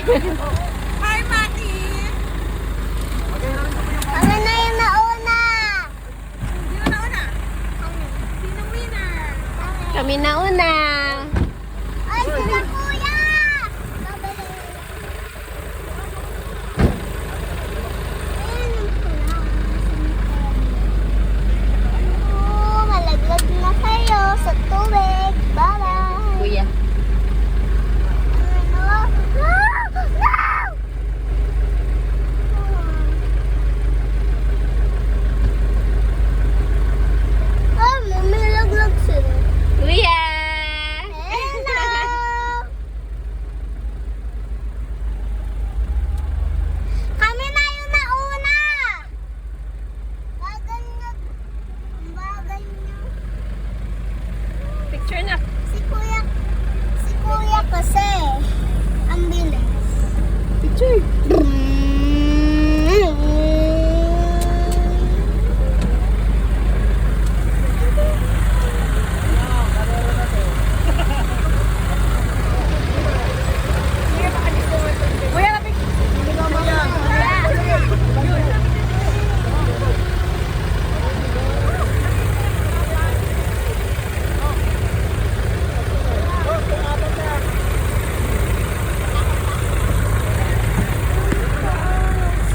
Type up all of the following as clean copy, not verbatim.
Hi, Mati! Kami na yung nauna. Sino nauna? Sino winner? Kami na una. Ay, sila kuya! Oh, malaglag na kayo sa tubig. Bye-bye. Kuya. Ano? No! No! Ah, mamilaglag sila. Kuya. Hello! Kami na yung nauna! Bagal niyo. Bagal niyo. Picture na. Si kuya kasi. Ang bilis. Picture. Kuya, lapit!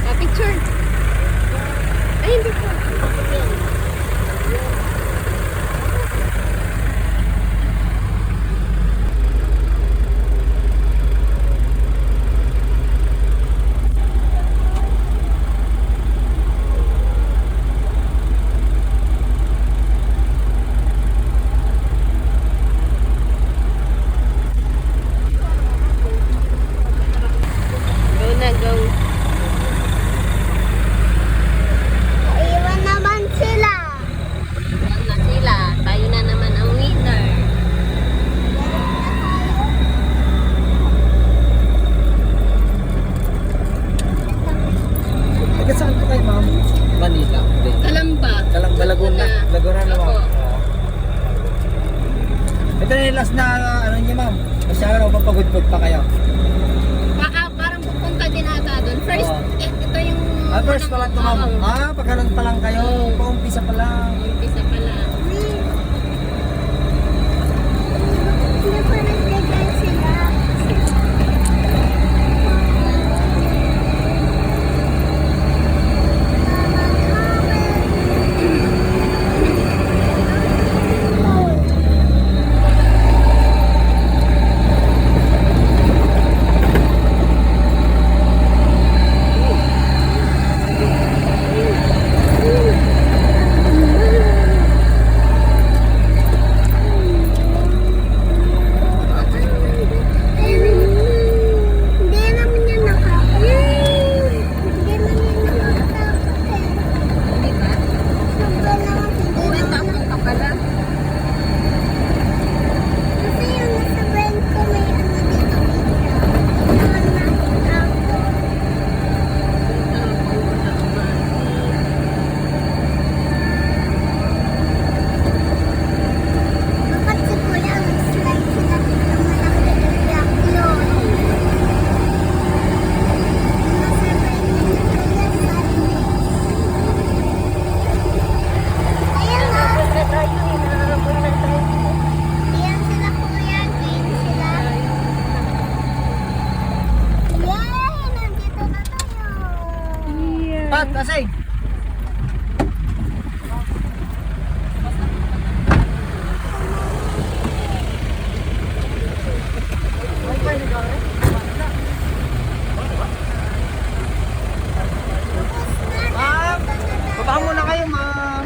Ah, picture. Ay, hindi po. Go na, go. Iwan naman sila. Yan na sila. Tayo na naman ang winner. Taga saan po kayo, ma'am? Manila. Hindi. Kalamba. Kalamba, Laguna. Laguna na, ma'am. Opo. Ito na yung last na, ano niya, ma'am? Masyara o papagod-pod pa kayo? Parang pupunta din ata doon. First, Oo. ito yung... First pa lang to, ma'am. Oo. Pagkaroon pa lang kayo. Paumpisa pa lang. Umpisa pa lang. Hindi pa nagdagan sila. Hindi naman yan nakakatakot. Hindi naman yan nakakatakot eh. Di ba? Sobra naman hindi Uy, naman tapos ka pala. kasi yung nasa brain ko may ano dito kita. Naman nakatakot. Bakit si kuya nag-slide sila dito malaki iyak yun? Nasa brain ni kuya sadness. Ayan na. Ayan sila kuya, green sila. Yay! Nandito na tayo. Pat, asay! Ma'am, baba muna kayo, ma'am.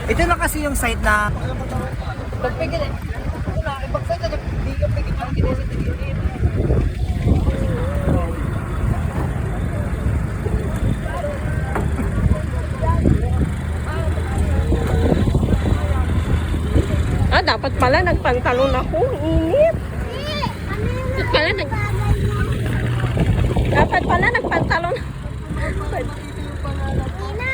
Ito na kasi yung site na... Pagpigil eh. Wala, ibagsay ka, hindi ka pigil ang ginisitigilin. Ah, dapat pala nagpantalon ako. Init. Ano yung Dapat pala, bagay mo? dapat pala nagpantalon. Ina,